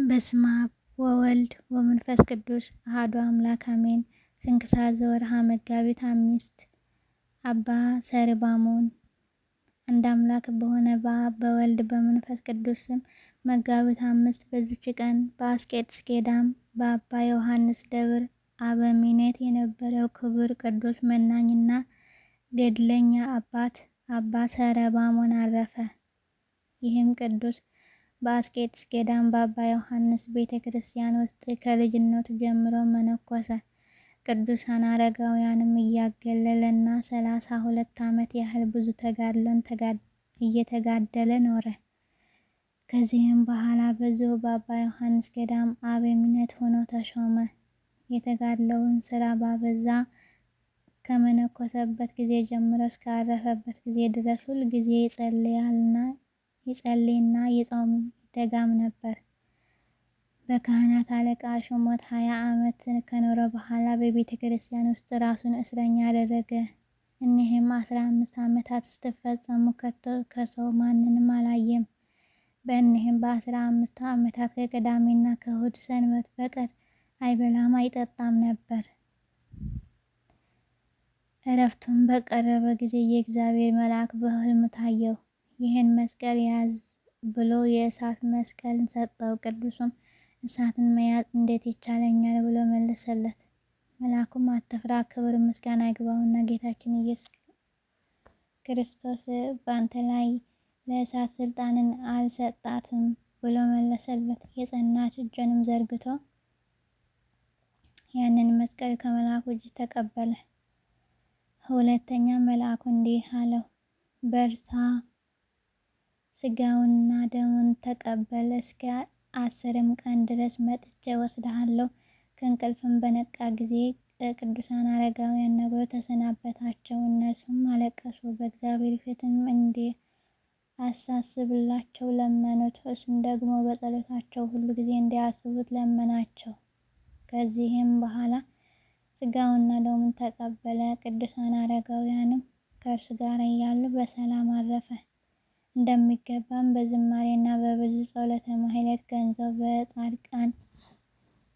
በስመ አብ ወወልድ ወመንፈስ ቅዱስ አሐዱ አምላክ አሜን። ስንክሳር ዘወርኀ መጋቢት 5 አባ ሰሪባሞን። አንድ አምላክ በሆነ በአብ በወልድ በመንፈስ ቅዱስ ስም መጋቢት 5 በዚች ቀን በአስቄጥስ ገዳም በአባ ዮሐንስ ደብር አበምኔት የነበረው ክቡር ቅዱስ መናኝና ገድለኛ አባት አባ ሰሪባሞን አረፈ። ይህም ቅዱስ በአስቄጥስ ገዳም በአባ ዮሐንስ ቤተ ክርስቲያን ውስጥ ከልጅነቱ ጀምሮ መነኮሰ። ቅዱሳን አረጋውያንም እያገለለና 32 ዓመት ያህል ብዙ ተጋድሎን እየተጋደለ ኖረ። ከዚህም በኋላ በዚሁ በአባ ዮሐንስ ገዳም አበምኔት ሆኖ ተሾመ። የተጋድሎውን ስራ ባበዛ ከመነኮሰበት ጊዜ ጀምሮ እስካረፈበት ጊዜ ድረስ ሁል ጊዜ ይጸልይና ይጾም ይተጋም ነበር። በካህናት አለቃ ሹመት 20 ዓመት ከኖረ በኋላ በቤተ ክርስቲያን ውስጥ ራሱን እስረኛ አደረገ። እኒህም 15 ዓመታት ስትፈጸሙ ከሰው ማንንም አላየም። በእኒህም በ15 ዓመታት ከቅዳሜና ከእሁድ ሰንበት በቀር አይበላም አይጠጣም ነበር። እረፍቱም በቀረበ ጊዜ የእግዚአብሔር መልአክ በሕልም ታየው። ይህን መስቀል ያዝ ብሎ የእሳት መስቀልን ሰጠው። ቅዱሱም እሳትን መያዝ እንዴት ይቻለኛል ብሎ መለሰለት። መልአኩም አትፍራ፣ ክብር ምስጋና ይግባውና ጌታችን ኢየሱስ ክርስቶስ በአንተ ላይ ለእሳት ስልጣንን አልሰጣትም ብሎ መለሰለት። የጸናች እጁንም ዘርግቶ ያንን መስቀል ከመልአኩ እጅ ተቀበለ። ሁለተኛ መልአኩ እንዲህ አለው፣ በርታ፣ ስጋውንና ደሙን ተቀበል። እስከ 10 ቀን ድረስ መጥቼ ወስድሃለሁ። ከእንቅልፍም በነቃ ጊዜ ቅዱሳን አረጋውያን ነግሮ ተሰናበታቸው። እነርሱም አለቀሱ። በእግዚአብሔር ፊትም እንዲያሳስብላቸው ለመኑት። እርሱም ደግሞ በጸሎታቸው ሁሉ ጊዜ እንዲያስቡት ለመናቸው። ከዚህም በኋላ ስጋውና ደሙን ተቀበለ። ቅዱሳን አረጋውያንም ከእርሱ ጋር እያሉ በሰላም አረፈ። እንደሚገባም በዝማሬና በብዙ ጸሎተ ማህሌት ገንዘው በጻድቃን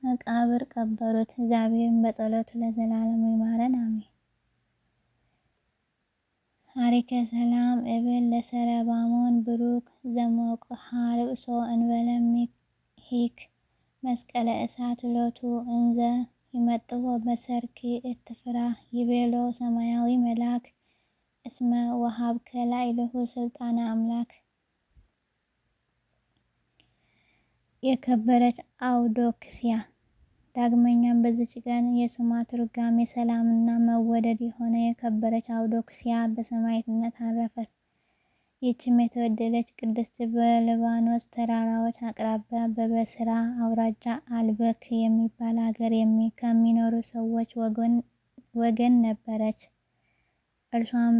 መቃብር ቀበሩት። እግዚአብሔርን በጸሎቱ ለዘላለሙ ይማረን አሜን። አሪከ ሰላም እብል ለሰሪባሞን ብሩክ ዘሞቅሃ ርእሶ እንበለ ሂክ መስቀለ እሳት ሎቱ እንዘ ይመጥዎ በሰርክ እትፍራ ይቤሎ ሰማያዊ መልአክ እስመ ወሀብከ ላዕሌሁ ስልጣነ አምላክ። የከበረች አውዶክስያ። ዳግመኛም በዚች ቀን የስሟ ትርጓሜ ሰላምና መወደድ የሆነ የከበረች አውዶክስያ በሰማዕትነት አረፈች። ይህችም የተወደደች ቅድስት በሊባኖስ ተራራዎች አቅራቢያ በበስራ አውራጃ አልበክ የሚባል ሀገር ከሚኖሩ ሰዎች ወገን ነበረች። እርሷም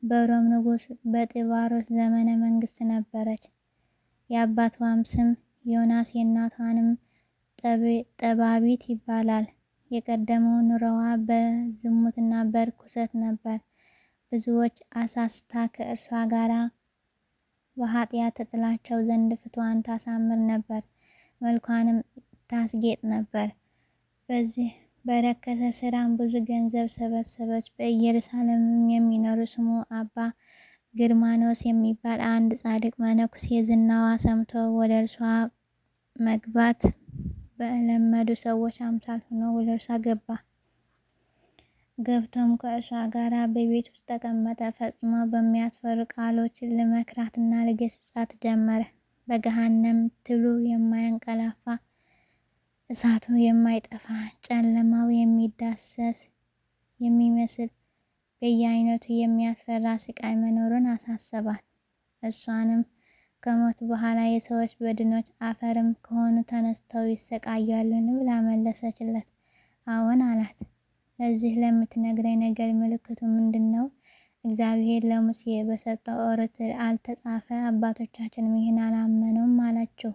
በሮም ንጉሥ በጢባሮስ ዘመነ መንግስት ነበረች። የአባቷም ስም ዮናስ የእናቷንም ጠባቢት ይባላል። የቀደመው ኑሮዋ በዝሙትና በርኩሰት ነበር። ብዙዎች አሳስታ ከእርሷ ጋር በኃጢአት ተጥላቸው ዘንድ ፊቷን ታሳምር ነበር፣ መልኳንም ታስጌጥ ነበር። በዚህ በረከሰ ስራም ብዙ ገንዘብ ሰበሰበች። በኢየሩሳሌምም የሚኖር ስሙ አባ ግርማኖስ የሚባል አንድ ጻድቅ መነኩሴ ዝናዋ ሰምቶ ወደ እርሷ መግባት በለመዱ ሰዎች አምሳል ሆኖ ወደ እርሷ ገባ። ገብቶም ከእርሷ ጋር በቤት ውስጥ ተቀመጠ። ፈጽሞ በሚያስፈሩ ቃሎች ልመክራትና ልገስጻት ጀመረ። በገሃነም ትሉ የማያንቀላፋ እሳቱ የማይጠፋ ጨለማው የሚዳሰስ የሚመስል በየአይነቱ የሚያስፈራ ስቃይ መኖሩን አሳሰባት። እሷንም ከሞት በኋላ የሰዎች በድኖች አፈርም ከሆኑ ተነስተው ይሰቃያሉን ብላ መለሰችለት። አዎን አላት። ለዚህ ለምትነግረኝ ነገር ምልክቱ ምንድን ነው? እግዚአብሔር ለሙሴ በሰጠው ኦሪት አልተጻፈ? አባቶቻችንም ይህን አላመኑም አላቸው።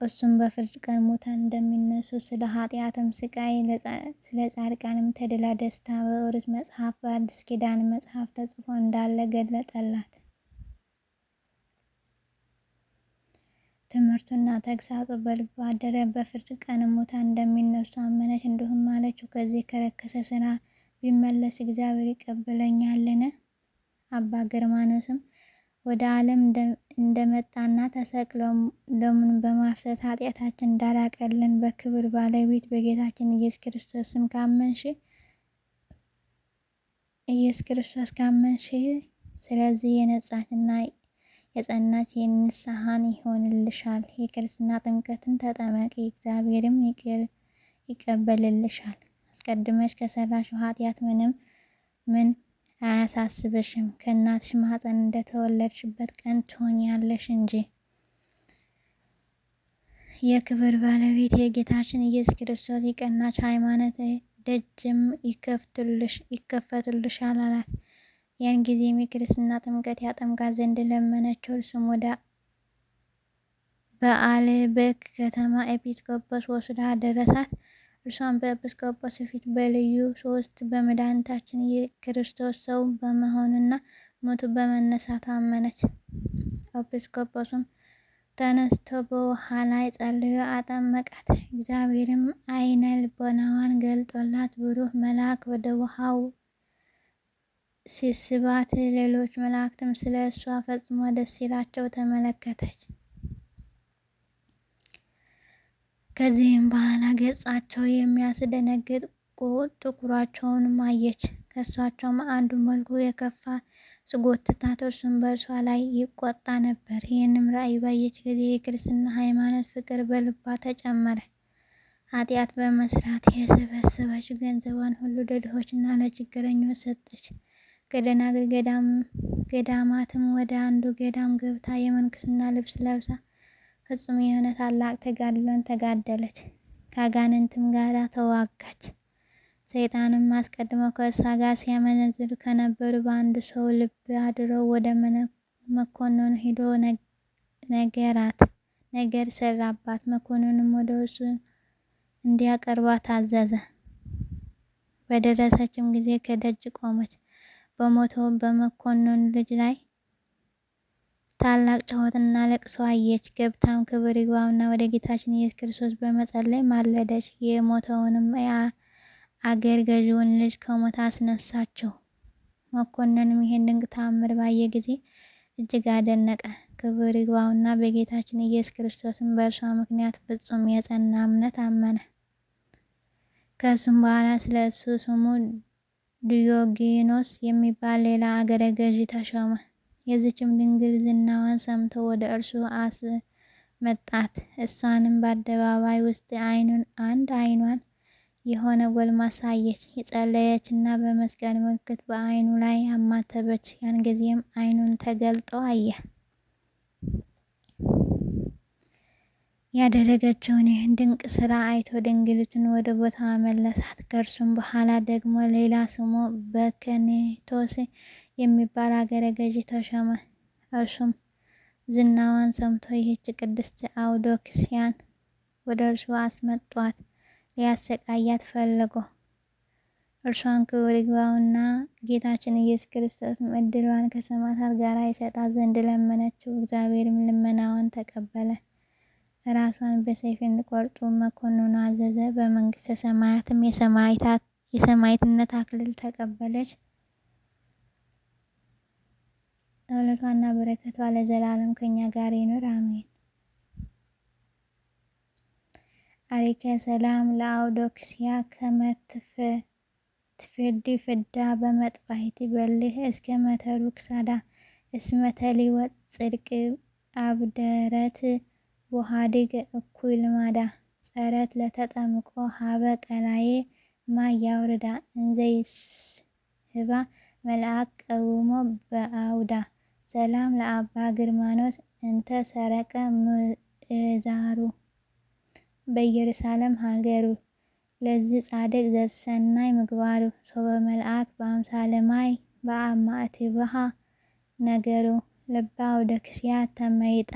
እሱም በፍርድ ቀን ሙታን እንደሚነሱ፣ ስለ ኃጢአትም ስቃይ፣ ስለ ጻድቃንም ተድላ ደስታ በኦሪት መጽሐፍ በአዲስ ኪዳን መጽሐፍ ተጽፎ እንዳለ ገለጠላት። ትምህርቱና ተግሳጹ በልቧ አደረ። በፍርድ ቀን ሙታን እንደሚነሱ አመነች። እንዲሁም አለችው፣ ከዚህ ከረከሰ ስራ ቢመለስ እግዚአብሔር ይቀበለኛልን? አባ ገርማኖስም ወደ ዓለም እንደመጣና ተሰቅሎ ደሙን በማፍሰስ ኃጢአታችን እንዳራቀልን በክብር ባለቤት በጌታችን ኢየሱስ ክርስቶስ ካመንሽ ስለዚህ የነጻችና የጸናች የንስሐን ይሆንልሻል። የክርስትና ጥምቀትን ተጠመቂ፣ እግዚአብሔርም ይቀበልልሻል። አስቀድመሽ ከሰራሽው ኃጢአት ምን አያሳስብሽም። ከእናትሽ ማኅፀን እንደተወለድሽበት ቀን ትሆኛለሽ እንጂ። የክብር ባለቤት የጌታችን ኢየሱስ ክርስቶስ የቀናች ሃይማኖት ደጅም ይከፈቱልሻል አላት። ያን ጊዜም የክርስትና ጥምቀት ያጠምቃት ዘንድ ለመነችው። እርሱም ወደ በአልበክ ከተማ ኤጲስቆጶስ ወስዶ አደረሳት። እርሷም በኤጲስቆጶስ ፊት በልዩ ሶስት በመድኃኒታችን የክርስቶስ ሰው በመሆኑና ሞቱ በመነሳቱ አመነች። ኤጲስቆጶስም ተነስቶ በውሃ ላይ ጸልዮ አጠመቃት። እግዚአብሔርም ዓይነ ልቦናዋን ገልጦላት ብሩህ መልአክ ወደ ውሃው ሲስባት፣ ሌሎች መላእክትም ስለ እሷ ፈጽሞ ደስ ሲላቸው ተመለከተች። ከዚህም በኋላ ገጻቸው የሚያስደነግጥ ጥቁራቸውንም አየች። ከእሳቸውም አንዱ መልኩ የከፋ ሲጎትታት፣ እርሱም በእርሷ ላይ ይቆጣ ነበር። ይህንም ራእይ ባየች ጊዜ የክርስትና ሃይማኖት ፍቅር በልቧ ተጨመረ። ኃጢአት በመስራት የሰበሰበችው ገንዘቧን ሁሉ ለድሆችና ለችግረኞች ሰጠች። ከደናግል ገዳማትም ወደ አንዱ ገዳም ገብታ የምንኩስና ልብስ ለብሳ ፍጹም የሆነ ታላቅ ተጋድሎን ተጋደለች። ከአጋንንትም ጋር ተዋጋች። ሰይጣንም አስቀድሞ ከእሷ ጋር ሲያመነዝሩ ከነበሩ በአንዱ ሰው ልብ አድሮ ወደ መኮንኑ ሄዶ ነገር ሰራባት። መኮንኑም ወደ እርሱ እንዲያቀርባት አዘዘ። በደረሰችም ጊዜ ከደጅ ቆመች። በሞተው በመኮንኑ ልጅ ላይ ታላቅ ጩኸትና ለቅሶ አየች። ገብታም ክብር ይግባውና ወደ ጌታችን ኢየሱስ ክርስቶስ በመጸለይ ማለደች። የሞተውንም አገር ገዢውን ልጅ ከሞት አስነሳችው። መኮንኑም ይህን ድንቅ ተአምር ባየ ጊዜ እጅግ አደነቀ። ክብር ይግባውና በጌታችን ኢየሱስ ክርስቶስም በእርሷ ምክንያት ፍጹም የጸና እምነት አመነ። ከእሱም በኋላ ስለ እሱ ስሙ ዲዮጌኖስ የሚባል ሌላ አገረ ገዢ ተሾመ። የዚችም ድንግል ዝናዋን ሰምቶ ወደ እርሱ አስመጣት። እሷንም በአደባባይ ውስጥ አንድ ዓይኗን የሆነ ጎልማሳ አየች። የጸለየችና በመስቀል ምልክት በዓይኑ ላይ አማተበች። ያን ጊዜም ዓይኑን ተገልጦ አየ። ያደረገችውን ይህን ድንቅ ስራ አይቶ ድንግሊቱን ወደ ቦታዋ መለሳት። ከእርሱም በኋላ ደግሞ ሌላ ስሙ በከኔቶስ የሚባል አገረ ገዢ ተሾመ። እርሱም ዝናዋን ሰምቶ ይህች ቅድስት አውዶክስያን ወደ እርሱ አስመጧት። ሊያሰቃያት ፈለጎ። እርሷን ክብር ይግባውና ጌታችን ኢየሱስ ክርስቶስም ዕድሏን ከሰማዕታት ጋር ይሰጣት ዘንድ ለመነችው። እግዚአብሔርም ልመናዋን ተቀበለ። ራሷን በሰይፍ እንዲቆርጡ መኮንኑ አዘዘ። በመንግስተ ሰማያትም የሰማዕትነት አክሊል ተቀበለች። ጸሎቷና በረከቷ ለዘላለም ከኛ ጋር ይኑር አሜን። አሪከ ሰላም ለአውዶክስያ ከመትፍ ትፍዲ ፍዳ በመጥባሕቲ በልህ እስከ መተሩ ክሳዳ እስመተሊ ወጥ ጽድቅ አብደረት ወሃዲግ እኩይ ልማዳ ጸረት ለተጠምቆ ሀበ ቀላዬ ማያውርዳ እንዘይስ ህባ መልአክ ቀውሞ በአውዳ ሰላም ለአባ ግርማኖስ እንተ ሰረቀ ምእዛሩ በኢየሩሳሌም ሀገሩ ለዚህ ጻድቅ ዘሰናይ ምግባሩ ሶበ መልአክ በአምሳለ ማይ በአማእትብሃ ነገሩ ልባ አውዶክስያ ተመይጠ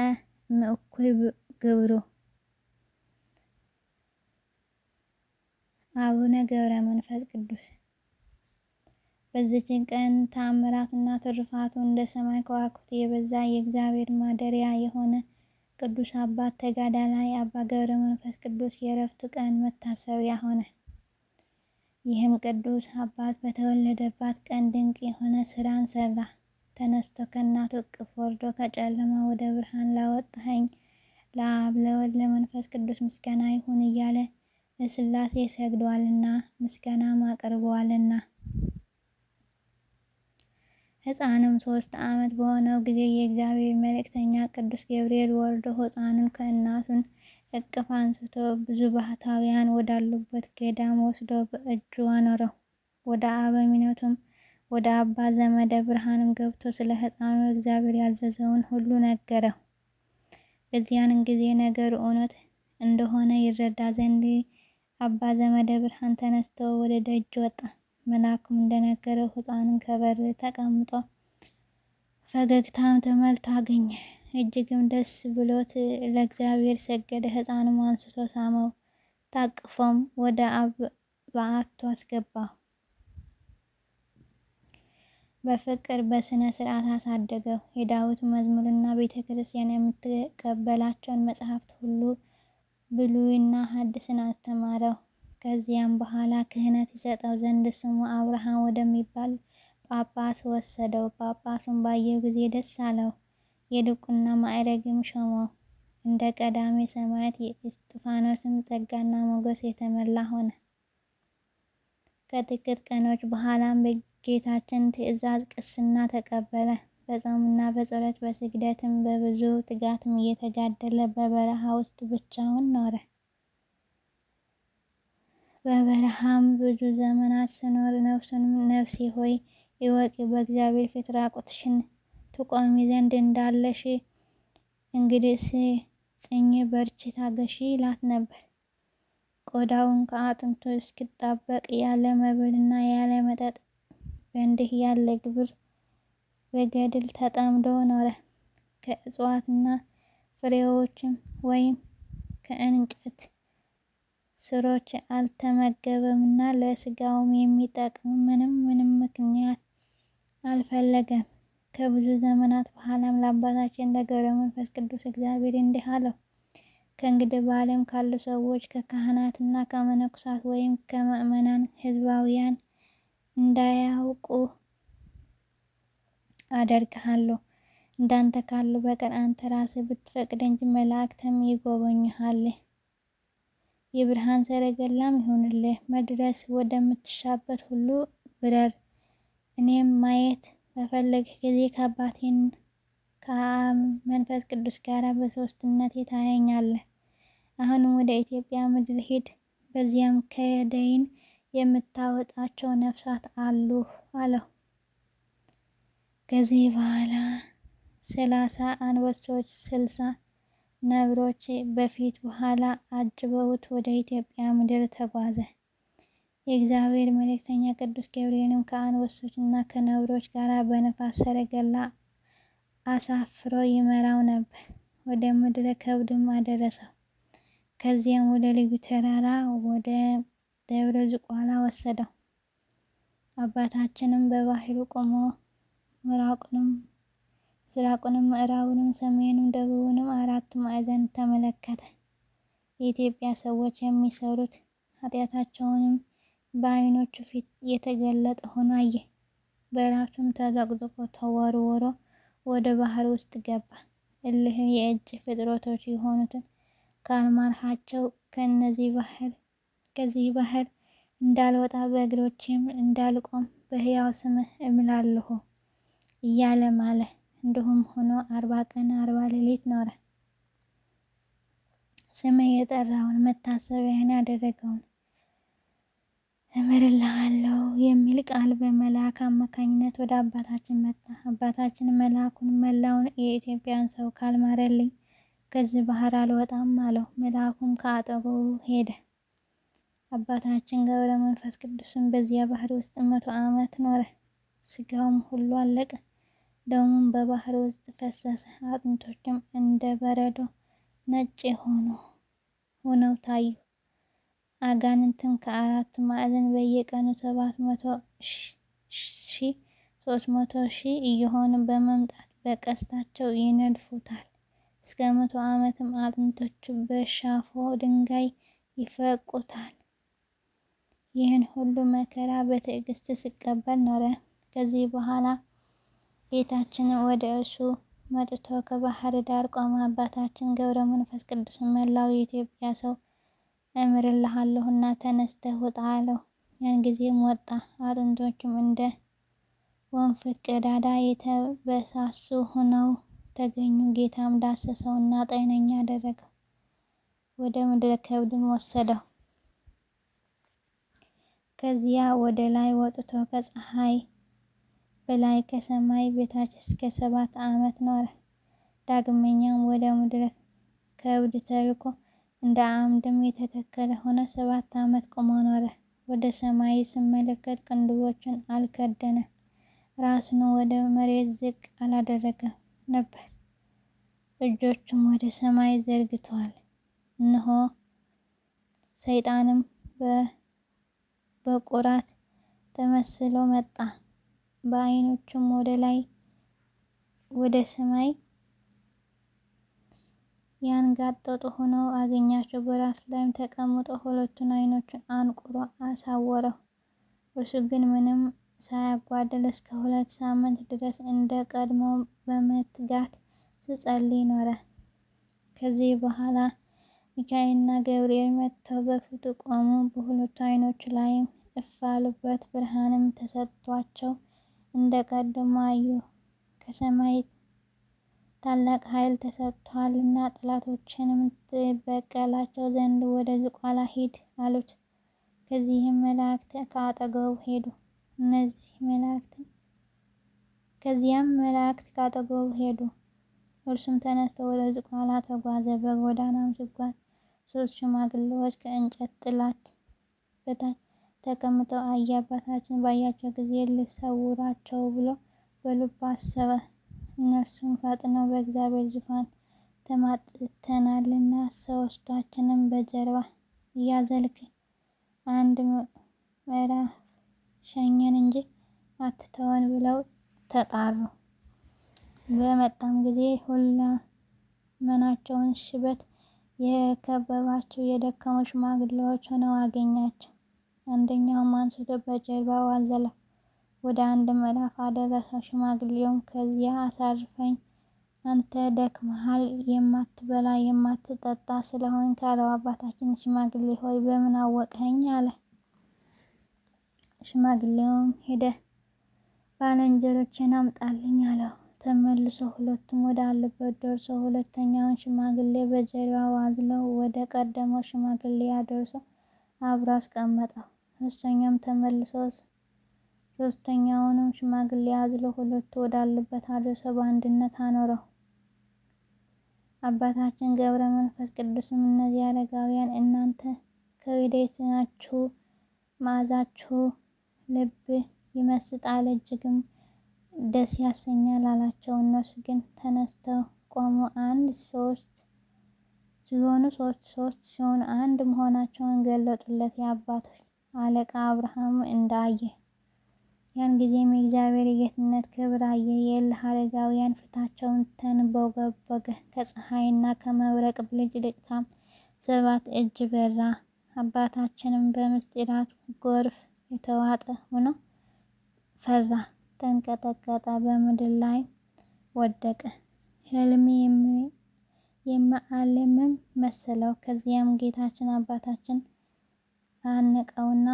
እምእኩይ ግብሩ። አቡነ ገብረ መንፈስ ቅዱስ። በዚችን ቀን ተአምራቱና ትሩፋቱ እንደ ሰማይ ከዋክብት የበዛ የእግዚአብሔር ማደሪያ የሆነ ቅዱስ አባት ተጋዳላይ አባ ገብረ መንፈስ ቅዱስ የዕረፍቱ ቀን መታሰቢያ ሆነ። ይህም ቅዱስ አባት በተወለደባት ቀን ድንቅ የሆነ ስራን ሰራ። ተነስቶ ከእናቱ እቅፍ ወርዶ ከጨለማ ወደ ብርሃን ላወጣኸኝ ለአብ ለወልድ ለመንፈስ ቅዱስ ምስጋና ይሁን እያለ ለሥላሴ ሰግዷልና ምስጋናም አቅርበዋልና። ሕፃኑም 3 ዓመት በሆነው ጊዜ የእግዚአብሔር መልእክተኛ ቅዱስ ገብርኤል ወርዶ ሕፃኑን ከእናቱን እቅፍ አንስቶ ብዙ ባህታውያን ወዳሉበት ገዳም ወስዶ በእጁ አኖረው። ወደ አበምኔቱም ወደ አባ ዘመደ ብርሃንም ገብቶ ስለ ሕፃኑ እግዚአብሔር ያዘዘውን ሁሉ ነገረው። በዚያን ጊዜ ነገሩ እውነት እንደሆነ ይረዳ ዘንድ አባ ዘመደ ብርሃን ተነስቶ ወደ ደጅ ወጣ። መልአኩም እንደነገረው ሕፃኑን ከበር ተቀምጦ ፈገግታም ተሞልቶ አገኘ። እጅግም ደስ ብሎት ለእግዚአብሔር ሰገደ። ሕፃኑም አንስቶ ሳመው፣ ታቅፎም ወደ በዓቱ አስገባው። በፍቅር በስነ ስርዓት አሳደገው። የዳዊት መዝሙርና ቤተ ክርስቲያን የምትቀበላቸውን መጽሐፍት ሁሉ ብሉይና ሐዲስን አስተማረው። ከዚያም በኋላ ክህነት ይሰጠው ዘንድ ስሙ አብርሃም ወደሚባል ጳጳስ ወሰደው። ጳጳሱን ባየው ጊዜ ደስ አለው። የድቁና ማዕረግም ሾመው። እንደ ቀዳሜ ሰማዕት የእስጢፋኖስም ጸጋና ሞገስ የተመላ ሆነ። ከጥቂት ቀኖች በኋላም በጌታችን ትእዛዝ ቅስና ተቀበለ። በጾምና በጸሎት በስግደትም በብዙ ትጋትም እየተጋደለ በበረሃ ውስጥ ብቻውን ኖረ። በበረሃም ብዙ ዘመናት ስኖር ነፍሱንም ነፍሴ ሆይ እወቂ፣ በእግዚአብሔር ፊት ራቁትሽን ትቆሚ ዘንድ እንዳለሽ እንግዲህስ ጽኚ፣ በርቺ፣ ታገሺ ይላት ነበር። ቆዳውን ከአጥንቱ እስኪጣበቅ ያለ መብልና ያለ መጠጥ በእንዲህ ያለ ግብር በገድል ተጠምዶ ኖረ። ከእጽዋትና ፍሬዎችም ወይም ከእንጨት ስሮች አልተመገበምና ለስጋውም የሚጠቅም ምንም ምክንያት አልፈለገም። ከብዙ ዘመናት በኋላም ለአባታችን ለገብረ መንፈስ ቅዱስ እግዚአብሔር እንዲህ አለው። ከእንግዲህ በዓለም ካሉ ሰዎች ከካህናትና ከመነኮሳት ወይም ከምዕመናን ሕዝባውያን እንዳያውቁ አደርግሃለሁ። እንዳንተ ካሉ በቀር አንተ ራስህ ብትፈቅድ እንጂ መላእክትም ይጎበኙሃል። የብርሃን ሰረገላም ይሁንልህ። መድረስ ወደምትሻበት ሁሉ ብረር። እኔም ማየት በፈለግህ ጊዜ ከአባቴን ከመንፈስ ቅዱስ ጋር በሦስትነት ታየኛለህ። አሁንም ወደ ኢትዮጵያ ምድር ሂድ፣ በዚያም ከደይን የምታወጣቸው ነፍሳት አሉ አለው። ከዚህ በኋላ 30 አንበሶች 60 ነብሮች በፊት በኋላ አጅበውት ወደ ኢትዮጵያ ምድር ተጓዘ። የእግዚአብሔር መልእክተኛ ቅዱስ ገብርኤልም ከአንበሶችና ከነብሮች ጋር በነፋስ ሰረገላ አሳፍሮ ይመራው ነበር። ወደ ምድረ ከብድም አደረሰው። ከዚያም ወደ ልዩ ተራራ ወደ ደብረ ዝቋላ ወሰደው። አባታችንም በባህሩ ቆሞ ምስራቁንም ምዕራቡንም ሰሜኑንም ደቡቡንም አራቱ ማዕዘን ተመለከተ። የኢትዮጵያ ሰዎች የሚሰሩት ኃጢአታቸውንም በዓይኖቹ ፊት የተገለጠ ሆኖ አየ። በራሱም ተዘቅዝቆ ተወርውሮ ወደ ባህር ውስጥ ገባ። እሊህም የእጅ ፍጥረቶች የሆኑትን ካልማርሃቸው ከዚህ ባህር እንዳልወጣ በእግሮቼም እንዳልቆም በሕያው ስምህ እምላለሁ እያለ ማለ። እንዲሁም ሆኖ 40 ቀን 40 ሌሊት ኖረ። ስምህ የጠራውን መታሰቢያን ያደረገውን እምርልሃለሁ የሚል ቃል በመልአክ አማካኝነት ወደ አባታችን መጣ። አባታችን መልአኩን መላውን የኢትዮጵያን ሰው ካልማረልኝ ከዚህ ባህር አልወጣም አለው። መልአኩም ከአጠገቡ ሄደ። አባታችን ገብረ መንፈስ ቅዱስን በዚያ ባህር ውስጥ 100 ዓመት ኖረ። ስጋውም ሁሉ አለቀ። ደሙም በባህር ውስጥ ፈሰሰ። አጥንቶችም እንደ በረዶ ነጭ ሆነው ታዩ። አጋንንትም ከአራቱ ማዕዘን በየቀኑ 700,000 300,000 እየሆኑ በመምጣት በቀስታቸው ይነድፉታል። እስከ 100 ዓመትም አጥንቶቹ በሻፎ ድንጋይ ይፈቁታል። ይህን ሁሉ መከራ በትዕግስት ሲቀበል ኖረ። ከዚህ በኋላ ጌታችን ወደ እርሱ መጥቶ ከባህር ዳር ቆመ። አባታችን ገብረ መንፈስ ቅዱስ መላው የኢትዮጵያ ሰው እምርልሃለሁና ተነስተህ ውጣ አለው። ያን ጊዜም ወጣ። አጥንቶቹም እንደ ወንፊት ቀዳዳ የተበሳሱ ሆነው ተገኙ። ጌታም ዳሰሰውና ጤነኛ አደረገው። ወደ ምድረ ከብድም ወሰደው። ከዚያ ወደ ላይ ወጥቶ ከፀሐይ በላይ ከሰማይ በታች እስከ 7 ዓመት ኖረ። ዳግመኛም ወደ ምድረ ከብድ ተልኮ እንደ አምድም የተተከለ ሆነ። 7 ዓመት ቆሞ ኖረ። ወደ ሰማይ ሲመለከት ቅንድቦቹን አልከደነም፣ ራሱን ወደ መሬት ዝቅ አላደረገም ነበር። እጆቹም ወደ ሰማይ ዘርግቷል። እነሆ ሰይጣንም በቁራት ተመስሎ መጣ። በዓይኖቹም ወደ ላይ ወደ ሰማይ ያንጋጠጡ ሆነው አገኛቸው። በራስ ላይም ተቀምጦ ሁለቱን ዓይኖቹን አንቁሮ አሳወረው። እርሱ ግን ምንም ሳያጓድል እስከ 2 ሳምንት ድረስ እንደ ቀድሞው በመትጋት ሲጸልይ ኖረ። ከዚህ በኋላ ሚካኤልና ገብርኤል መጥተው በፊቱ ቆሙ። በሁለቱ ዓይኖቹ ላይም እፍ አሉበት። ብርሃንም ተሰጥቷቸው እንደ ቀድሞ አዩ። ከሰማይ ታላቅ ኃይል ተሰጥቶሃልና ጠላቶችንም ትበቀላቸው ዘንድ ወደ ዝቋላ ሂድ አሉት። ከዚያም መላእክት ካጠገቡ ሄዱ። እርሱም ተነስቶ ወደ ዝቋላ ተጓዘ። በጎዳናም ሲጓዝ 3 ሽማግሌዎች ከእንጨት ጥላት በታች ተቀምጠው አየ። አባታችን ባያቸው ጊዜ ልሰውራቸው ብሎ በልቡ አሰበ። እነርሱም ፈጥነው በእግዚአብሔር ዙፋን ተማጥተናልና ሦስታችንም በጀርባ እያዘልክ 1 ምዕራፍ ሸኘን እንጂ አትተወን ብለው ተጣሩ። በመጣም ጊዜ ሁለመናቸውን ሽበት የከበባቸው የደከሙ ሽማግሌዎች ሆነው አገኛቸው። አንደኛውም አንስቶ በጀርባው አዘለው፣ ወደ 1 ምዕራፍ አደረሰው። ሽማግሌውም ከዚያ አሳርፈኝ፣ አንተ ደክመሃል፣ የማትበላ የማትጠጣ ስለሆንክ አለው። አባታችን ሽማግሌ ሆይ በምን አወቅኸኝ? አለ። ሽማግሌውም ሄደህ ባልንጀሮቼን አምጣልኝ አለው። ተመልሶ ሁለቱም ወዳሉበት ደርሶ ሁለተኛውን ሽማግሌ በጀርባው አዝለው ወደ ቀደመው ሽማግሌ አደርሶ አብሮ አስቀመጠው። ሶስተኛውም ተመልሶ ሶስተኛውንም ሽማግሌ አዝሎ ሁለቱ ወዳሉበት አድርሶ በአንድነት አኖረው። አባታችን ገብረ መንፈስ ቅዱስም እነዚህ አረጋውያን እናንተ ከወዴት ናችሁ? መዓዛችሁ ልብ ይመስጣል፣ እጅግም ደስ ያሰኛል አላቸው። እነርሱ ግን ተነስተው ቆሙ። 3 ሲሆኑ አንድ መሆናቸውን ገለጡለት። የአባቶች አለቃ አብርሃም እንዳየ ያን ጊዜም የእግዚአብሔር የጌትነት ክብር አየ። የእልህ አረጋውያን ፊታቸውን ተንቦገቦገ። ከፀሐይና ከመብረቅ ብልጭልጭታም 7 እጅ በራ። አባታችንም በምስጢራት ጎርፍ የተዋጠ ሆኖ ፈራ፣ ተንቀጠቀጠ፣ በምድር ላይ ወደቀ። ሕልም የማያልምም መሰለው። ከዚያም ጌታችን አባታችን አነቃውና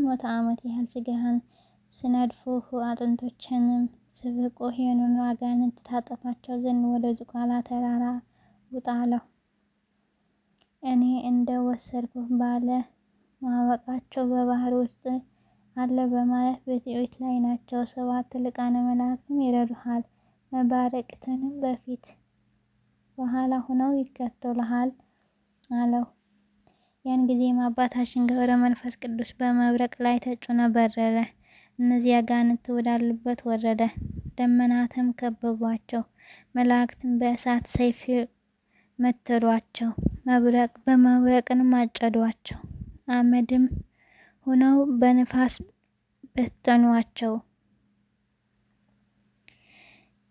100 ዓመት ያህል ሥጋህን ሲነድፉህ አጥንቶችህንም ሲፍቁህ የኖሩ አጋንንት ታጠፋቸው ዘንድ ወደ ዝቋላ ተራራ ውጣ አለው። እኔ እንደ ወሰድኩህ ባለማወቃቸው በባህር ውስጥ አለ በማለት በትዕቢት ላይ ናቸው። 7 ሊቃነ መላእክትም ይረዱሃል፣ መባረቅትንም በፊት በኋላ ሆነው ይከተሉሃል አለው። ያን ጊዜም አባታችን ገብረ መንፈስ ቅዱስ በመብረቅ ላይ ተጭኖ በረረ። እነዚያ አጋንንት ወዳሉበት ወረደ። ደመናትም ከበቧቸው። መላእክትም በእሳት ሰይፍ መተሯቸው። በመብረቅንም አጨዷቸው። አመድም ሆነው በንፋስ በተኗቸው።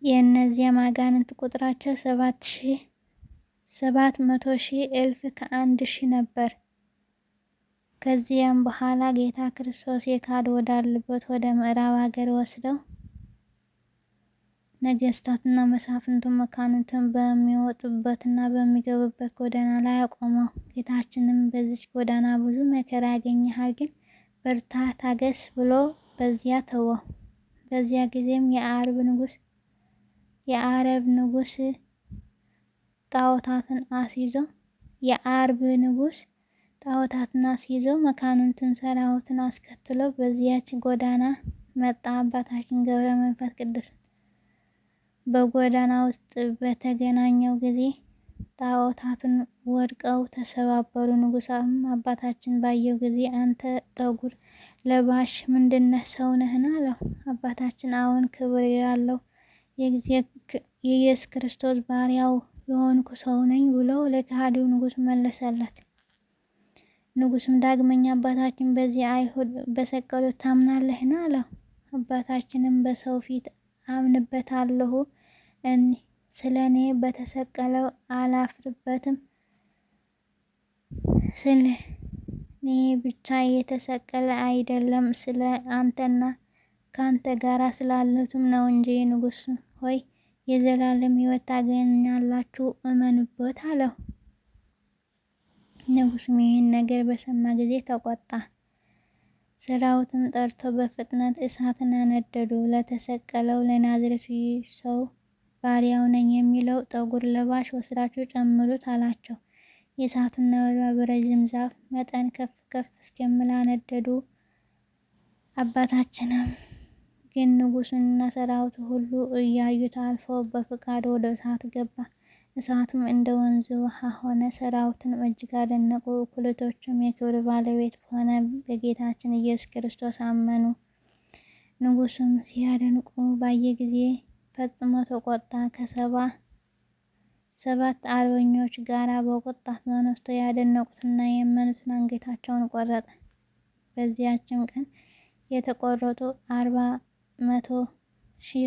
የእነዚያም አጋንንት ቁጥራቸው 700,000 እልፍ ከአንድ ሺህ ነበር። ከዚያም በኋላ ጌታ ክርስቶስ የካድ ወዳለበት ወደ ምዕራብ ሀገር ወስደው ነገስታትና መሳፍንቱን መኳንንቱን በሚወጡበትና በሚገቡበት ጎዳና ላይ አቆመው። ጌታችንም በዚች ጎዳና ብዙ መከራ ያገኘሃል፣ ግን በርታ ታገስ ብሎ በዚያ ተወው። በዚያ ጊዜም የአረብ ንጉስ ጣዖታትን አስይዞ መኳንንቱን ሰራዊቱን አስከትሎ በዚያች ጎዳና መጣ። አባታችን ገብረ መንፈስ ቅዱስ በጎዳና ውስጥ በተገናኘው ጊዜ ጣዖታቱን ወድቀው ተሰባበሩ። ንጉሥም አባታችን ባየው ጊዜ አንተ ጠጉር ለባሽ ምንድነህ? ሰው ነህን? አለው። አባታችን አዎን፣ ክብር ያለው የኢየሱስ ክርስቶስ ባሪያው የሆንኩ ሰው ነኝ ብሎ ለከሃዲው ንጉሥ መለሰለት። ንጉሥም ዳግመኛ አባታችን በዚህ አይሁድ በሰቀሉት ታምናለህን? አለው። አባታችንም በሰው ፊት አምንበታለሁ፣ ስለ እኔ በተሰቀለው አላፍርበትም። ስለ እኔ ብቻ የተሰቀለ አይደለም፣ ስለ አንተና ከአንተ ጋር ስላሉትም ነው እንጂ። ንጉሥ ሆይ የዘላለም ሕይወት ታገኛላችሁ፣ እመኑበት አለው። ንጉሥም ይህን ነገር በሰማ ጊዜ ተቆጣ። ሰራዊትም ጠርቶ በፍጥነት እሳትን አነደዱ። ለተሰቀለው ለናዝሬቱ ሰው ባሪያው ነኝ የሚለው ጠጉር ለባሽ ወስዳችሁ ጨምሩት አላቸው። የእሳቱን ነበልባል በረዥም ዛፍ መጠን ከፍ ከፍ እስኪል አነደዱ። አባታችንም ግን ንጉሡንና ሰራዊቱ ሁሉ እያዩት አልፎ በፈቃዱ ወደ እሳቱ ገባ። እሳቱም እንደ ወንዝ ውሃ ሆነ። ሰራዊቱንም እጅግ አደነቁ። እኩሌቶቹም የክብር ባለቤት በሆነ በጌታችን ኢየሱስ ክርስቶስ አመኑ። ንጉሡም ሲያደንቁ ባየ ጊዜ ፈጽሞ ተቆጣ። ከሰባት አርበኞች ጋር በቁጣ ተነስቶ ያደነቁትና ያመኑትን አንገታቸውን ቆረጠ። በዚያችም ቀን የተቆረጡ 40,000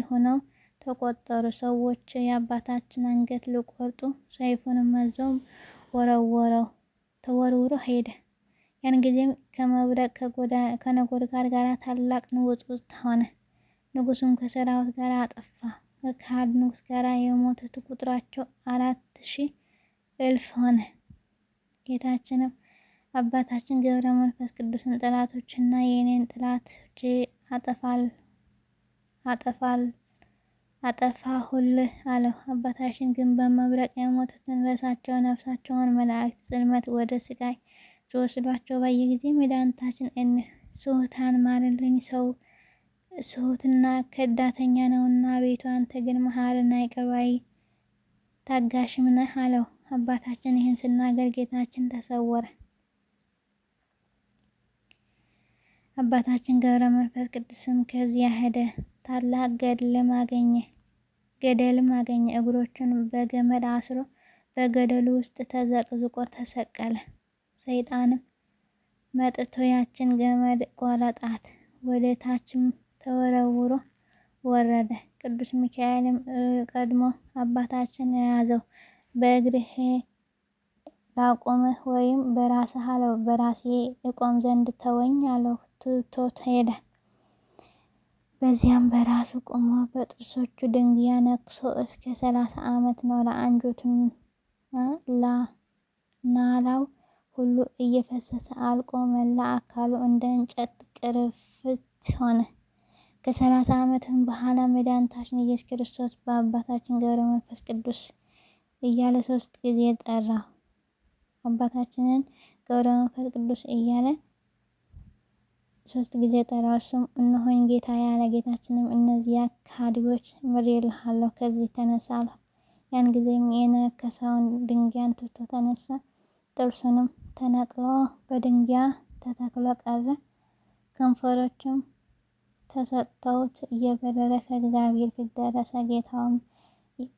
ሆነው ተቆጠሩ። ሰዎች የአባታችን አንገት ሊቆርጡ ሰይፉንም መዘው ተወርውሮ ሄደ። ያን ጊዜም ከመብረቅ ከነጎድጓድ ጋር ታላቅ ንውጽውጽታ ሆነ። ንጉሡም ከሰራዊት ጋር አጠፋ። ከከሃዲ ንጉሥ ጋር የሞቱት ቁጥራቸው 4,000 እልፍ ሆነ። ጌታችንም አባታችን ገብረ መንፈስ ቅዱስን ጠላቶችና የኔን ጠላቶች አጠፋሁልህ አለው። አባታችን ግን በመብረቅ የሞቱትን ሬሳቸውን ነፍሳቸውን መላእክት ጽልመት ወደ ስቃይ ሲወስዷቸው ባየ ጊዜ መድኃኒታችን እኒህ ስሑታን ማርልኝ፣ ሰው ስሑትና ከዳተኛ ነውና፣ አቤቱ አንተ ግን መሐሪና ይቅር ባይ ታጋሽም ነህ አለው። አባታችን ይህን ሲናገር ጌታችን ተሰወረ። አባታችን ገብረ መንፈስ ቅዱስም ከዚያ ሄደ። ታላቅ ገደልም አገኘ። እግሮቹን በገመድ አስሮ በገደሉ ውስጥ ተዘቅዝቆ ተሰቀለ። ሰይጣንም መጥቶ ያችን ገመድ ቆረጣት፣ ወደ ታችም ተወርውሮ ወረደ። ቅዱስ ሚካኤልም ቀድሞ አባታችን ያዘው። በእግርህ ላቁምህ ወይም በራስህ አለው። በራሴ እቆም ዘንድ ተወኝ አለው። ትቶት ሄደ። በዚያም በራሱ ቆሞ በጥርሶቹ ድንጋይ ነክሶ እስከ 30 ዓመት ኖረ። አንጀቱና ናላው ሁሉ እየፈሰሰ አልቆ መላ አካሉ እንደ እንጨት ቅርፊት ሆነ። ከ30 ዓመትም በኋላ መድኃኒታችን ኢየሱስ ክርስቶስ በአባታችን ገብረ መንፈስ ቅዱስ እያለ 3 ጊዜ ጠራው። አባታችንን ገብረ መንፈስ ቅዱስ እያለ 3 ጊዜ ጠራው። እሱም እነሆኝ ጌታ ያለ። ጌታችንም እነዚያ ከሃዲዎች ምሬልሃለሁ፣ ከዚህ ተነሳ አለው። ያን ጊዜም የነከሰውን ድንጋይ ትቶ ተነሳ። ጥርሱንም ተነቅሎ በድንጋይ ተተክሎ ቀረ። ከንፈሮቹም ተሰጥተውት እየበረረ ከእግዚአብሔር ፊት ደረሰ። ጌታውም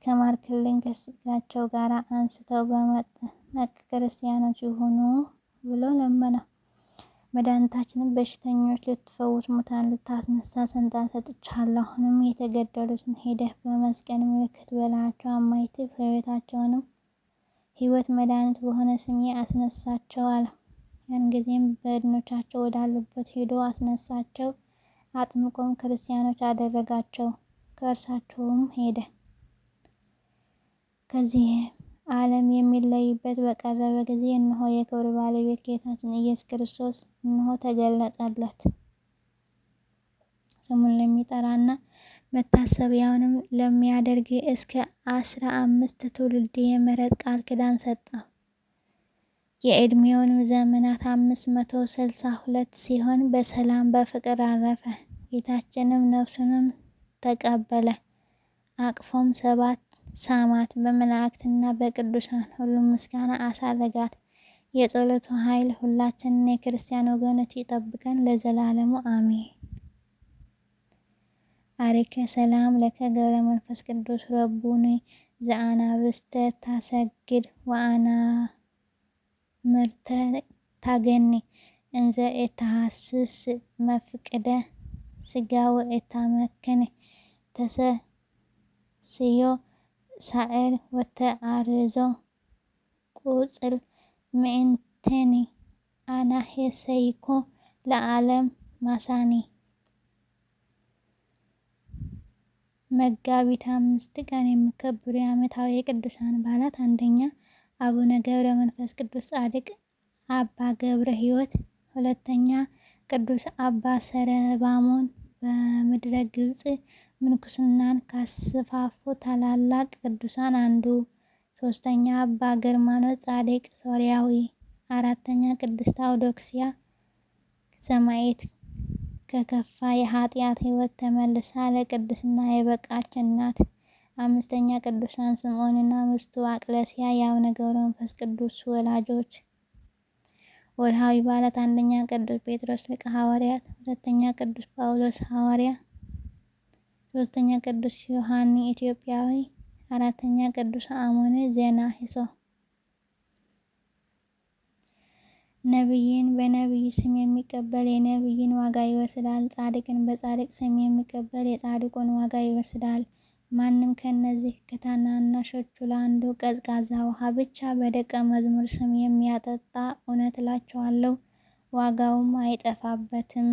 ከማርክልኝ ከስጋቸው ጋር አንስተው በመጥመቅ ክርስቲያኖች ይሁኑ ብሎ ለመነው። መድኃኒታችንም በሽተኞች ልትፈውስ፣ ሙታን ልታስነሳ ስልጣን ሰጥቻለሁ። አሁንም የተገደሉትን ሄደህ በመስቀል ምልክት በላያቸው አማትብ፣ ሕይወት መድኃኒት በሆነ ስሜ አስነሳቸው አለ። ያን ጊዜም በድኖቻቸው ወዳሉበት ሄዶ አስነሳቸው። አጥምቆም ክርስቲያኖች አደረጋቸው። ከእርሳቸውም ሄደ። ከዚህ ዓለም የሚለይበት በቀረበ ጊዜ እነሆ የክብር ባለቤት ጌታችን ኢየሱስ ክርስቶስ እነሆ ተገለጠለት። ስሙን ለሚጠራና መታሰቢያውንም ለሚያደርግ እስከ 15 ትውልድ የምሕረት ቃል ኪዳን ሰጠው። የዕድሜውንም ዘመናት 562 ሲሆን በሰላም በፍቅር አረፈ። ጌታችንም ነፍሱንም ተቀበለ። አቅፎም 7 ሳማት። በመላእክትና በቅዱሳን ሁሉ ምስጋና አሳረጋት። የጸሎቱ ኃይል ሁላችንን የክርስቲያን ወገኖች ይጠብቀን ለዘላለሙ አሜን። አሪከ ሰላም ለከ ገብረ መንፈስ ቅዱስ ረቡኒ ዘአናብስተ ታሰግድ ወአና ምርተ ታገኒ እንዘ ኤታሐስስ መፍቅደ ስጋ ወኤታመክን ተሰስዮ ሳዕር ወተአርዞ ቁጽል ምእንቴኒ አናሄሰይኮ ለዓለም ማሳኒ። መጋቢት 5 ቀን የሚከበሩ የዓመታዊ የቅዱሳን በዓላት፣ አንደኛ አቡነ ገብረ መንፈስ ቅዱስ ጻድቅ አባ ገብረ ሕይወት፣ ሁለተኛ ቅዱስ አባ ሰረባሞን በምድረ ግብጽ ምንኩስናን ካስፋፉ ታላላቅ ቅዱሳን አንዱ፣ ሶስተኛ አባ ገርማኖስ ጻድቅ ሶርያዊ፣ አራተኛ ቅድስት አውዶክስያ ሰማዕት ከከፋ የኃጢአት ሕይወት ተመልሳ ለቅድስና የበቃች እናት፣ አምስተኛ ቅዱሳን ስምዖንና ሚስቱ አቅለስያ የአቡነ ገብረ መንፈስ ቅዱስ ወላጆች። ወርሃዊ በዓላት፣ አንደኛ ቅዱስ ጴጥሮስ ሊቀ ሐዋርያት፣ ሁለተኛ ቅዱስ ጳውሎስ ሐዋርያ፣ ሶስተኛ ቅዱስ ዮሐኒ ኢትዮጵያዊ፣ አራተኛ ቅዱስ አሞን ዜና ሂሶ። ነቢይን በነቢይ ስም የሚቀበል የነቢይን ዋጋ ይወስዳል። ጻድቅን በጻድቅ ስም የሚቀበል የጻድቁን ዋጋ ይወስዳል። ማንም ከእነዚህ ከታናናሾቹ ለአንዱ ቀዝቃዛ ውሃ ብቻ በደቀ መዝሙር ስም የሚያጠጣ እውነት እላችኋለሁ ዋጋውም አይጠፋበትም።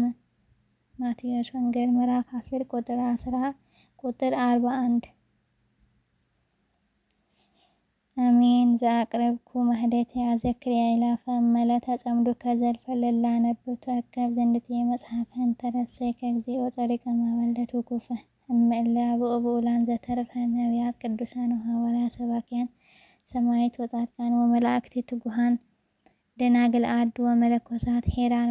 ማቴዎስ ወንጌል ምዕራፍ 10 ቁጥር 41። አሜን። ዘአቅረብኩ ማህሌተ አዘክር ያይላፈ መለ ተጸምዱ ከዘልፈ ለላነብቱ አከብ ዘንድት የመጽሐፈን ተረሰይ ከግዚኦ ጸሪቀ ማበልደቱ ኩፈ እምእለ ብኡላን ዘተርፈ ነቢያት ቅዱሳን ሐዋርያት ሰባክያን ሰማዕታት ወጻድቃን ወመላእክት ትጉሃን ደናግል አዱ ወመለኮሳት ሄራን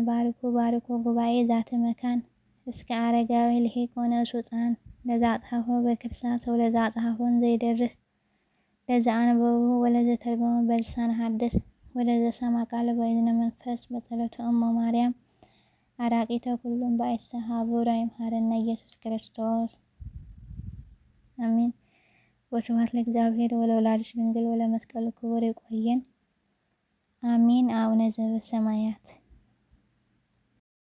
ባርኩ ጉባኤ ዛት መካን እስከ አረጋዊ ልሂቆነ ሱፃን ለዛ ጻፎ በክርስቶስ ወለዛ ጻፎን ዘይደርስ ለዛ አንበቡ ወለዘ ተርጎመ በልሳነ ሐዲስ ወለዘ ሰማ ቃለ በእዝነ መንፈስ በጸሎተ እሙ ማርያም አራቂተ ኩሉም ባይሰሃ ቡራይ መሐረነ ኢየሱስ ክርስቶስ አሜን። ወስብሐት ለእግዚአብሔር ወለወላዲቱ ድንግል ወለመስቀሉ ክቡር። ይቆየን። አሜን። አቡነ ዘበሰማያት